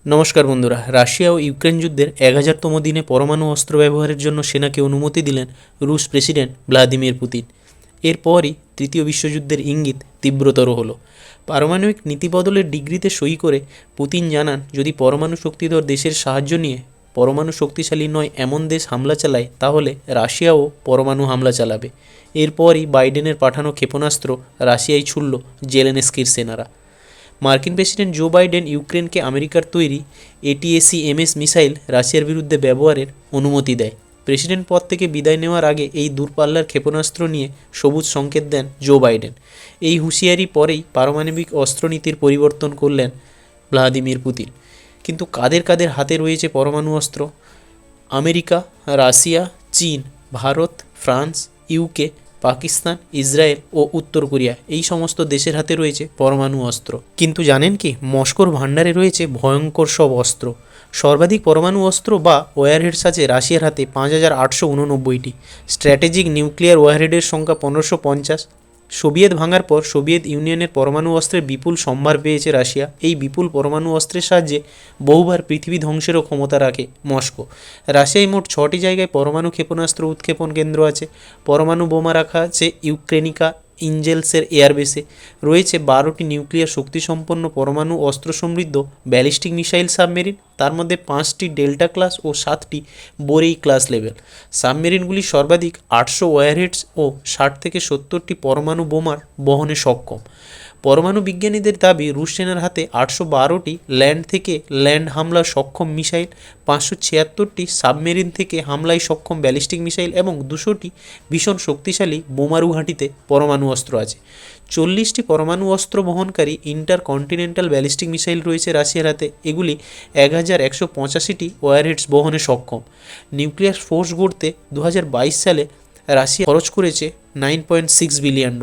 নমস্কার বন্ধুরা, রাশিয়া ও ইউক্রেন যুদ্ধের 1000তম দিনে পরমাণু অস্ত্র ব্যবহারের জন্য সেনাকে অনুমতি দিলেন রুশ প্রেসিডেন্ট ভ্লাদিমির পুতিন। এরপরই তৃতীয় বিশ্বযুদ্ধের ইঙ্গিত তীব্রতর হলো। পারমাণবিক নীতি বদলের ডিগ্রিতে সই করে পুতিন জানান, যদি পরমাণু শক্তিধর দেশের সাহায্য নিয়ে পরমাণু শক্তিশালী নয় এমন দেশ হামলা চালায়, তাহলে রাশিয়াও পরমাণু হামলা চালাবে। এরপরই বাইডেনের পাঠানো ক্ষেপণাস্ত্র রাশিয়ায় ছুড়ল জেলেনস্কির সেনারা। মার্কিন প্রেসিডেন্ট জো বাইডেন ইউক্রেনকে আমেরিকার তৈরি ATACMS মিসাইল রাশিয়ার বিরুদ্ধে ব্যবহারের অনুমতি দেয়। প্রেসিডেন্ট পদ থেকে বিদায় নেওয়ার আগে এই দূরপাল্লার ক্ষেপণাস্ত্র নিয়ে সবুজ সংকেত দেন জো বাইডেন। এই হুঁশিয়ারি পরেই পারমাণবিক অস্ত্রনীতির পরিবর্তন করলেন ভ্লাদিমির পুতিন। কিন্তু কাদের কাদের হাতে রয়েছে পরমাণু অস্ত্র? আমেরিকা, রাশিয়া, চীন, Bharat, France, UK, Pakistan, Israel ও উত্তর কোরিয়া, এই সমস্ত দেশের হাতে রয়েছে পরমাণু অস্ত্র। কিন্তু জানেন কি, মস্কোর ভাণ্ডারে রয়েছে ভয়ঙ্কর সব অস্ত্র। সর্বাধিক পরমাণু অস্ত্র বা ওয়ারহেডস আছে রাশিয়ার হাতে 5889টি। স্ট্র্যাটেজিক নিউক্লিয়ার ওয়ারহেডের সংখ্যা 1550। সোভিয়েত ভাঙার পর সোভিয়েত ইউনিয়নের পরমাণু অস্ত্রের বিপুল সম্ভার পেয়েছে রাশিয়া। এই বিপুল পরমাণু অস্ত্রের সাহায্যে বহুবার পৃথিবী ধ্বংসেরও ক্ষমতা রাখে মস্কো। রাশিয়ায় মোট 6টি জায়গায় পরমাণু ক্ষেপণাস্ত্র উৎক্ষেপণ কেন্দ্র আছে। পরমাণু বোমা রাখা আছে ইউক্রেনিকা ইঞ্জেলসের এয়ারবেসে। রয়েছে 12টি নিউক্লিয়ার শক্তিসম্পন্ন পরমাণু অস্ত্র সমৃদ্ধ ব্যালিস্টিক মিসাইল সাবমেরিন, তার মধ্যে 5টি ডেল্টা ক্লাস ও 7টি বোরেই ক্লাস লেভেল। সাবমেরিনগুলি সর্বাধিক 800 ওয়ারহেডস ও 60 থেকে 70টি পরমাণু বোমার বহনে সক্ষম। পরমাণু বিজ্ঞানীদের দাবি, রুশ সেনার হাতে 812টি ল্যান্ড থেকে ল্যান্ড হামলা সক্ষম মিসাইল, 576টি সাবমেরিন থেকে হামলায় সক্ষম ব্যালিস্টিক মিসাইল এবং 200টি ভীষণ শক্তিশালী বোমারু ঘাঁটিতে পরমাণু অস্ত্র আছে। 40টি পরমাণু অস্ত্র বহনকারী ইন্টারকন্টিনেন্টাল ব্যালিস্টিক মিসাইল রয়েছে রাশিয়ার হাতে। এগুলি 1185টি ওয়ারহেডস বহনে সক্ষম। নিউক্লিয়ার ফোর্স গড়তে 2022 সালে রাশিয়া খরচ করেছে $9.6 বিলিয়ন।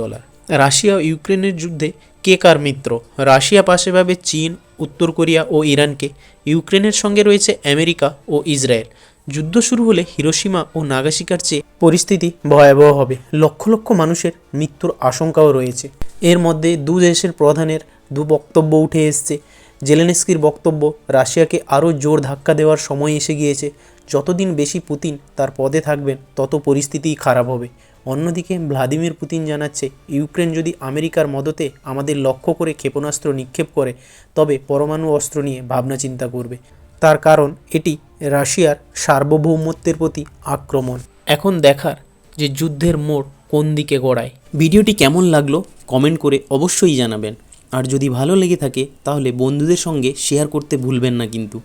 রাশিয়া ও ইউক্রেনের যুদ্ধে কে কার মিত্র? রাশিয়া পাশে পাবে চীন, উত্তর কোরিয়া ও ইরানকে। ইউক্রেনের সঙ্গে রয়েছে আমেরিকা ও ইসরায়েল। যুদ্ধ শুরু হলে হিরোশিমা ও নাগাসাকির চেয়ে পরিস্থিতি ভয়াবহ হবে। লক্ষ লক্ষ মানুষের মৃত্যুর আশঙ্কাও রয়েছে। এর মধ্যে দু দেশের প্রধানের দু বক্তব্য উঠে এসছে। জেলেনস্কির বক্তব্য, রাশিয়াকে আরও জোর ধাক্কা দেওয়ার সময় এসে গিয়েছে। যতদিন বেশি পুতিন তার পদে থাকবেন, তত পরিস্থিতিই খারাপ হবে। অন্যদিকে ভ্লাদিমির পুতিন জানাচ্ছে, ইউক্রেন যদি আমেরিকার মদতে আমাদের লক্ষ্য করে ক্ষেপণাস্ত্র নিক্ষেপ করে, তবে পরমাণু অস্ত্র নিয়ে ভাবনা চিন্তা করবে। তার কারণ এটি রাশিয়ার সার্বভৌমত্বের প্রতি আক্রমণ। এখন দেখার যে যুদ্ধের মোড় কোন দিকে গড়ায়। ভিডিওটি কেমন লাগলো কমেন্ট করে অবশ্যই জানাবেন। আর যদি ভালো লেগে থাকে তাহলে বন্ধুদের সঙ্গে শেয়ার করতে ভুলবেন না কিন্তু।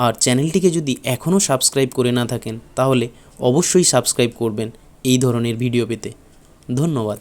আর চ্যানেলটিকে যদি এখনও সাবস্ক্রাইব করে না থাকেন, তাহলে অবশ্যই সাবস্ক্রাইব করবেন এই ধরনের ভিডিও পেতে। ধন্যবাদ।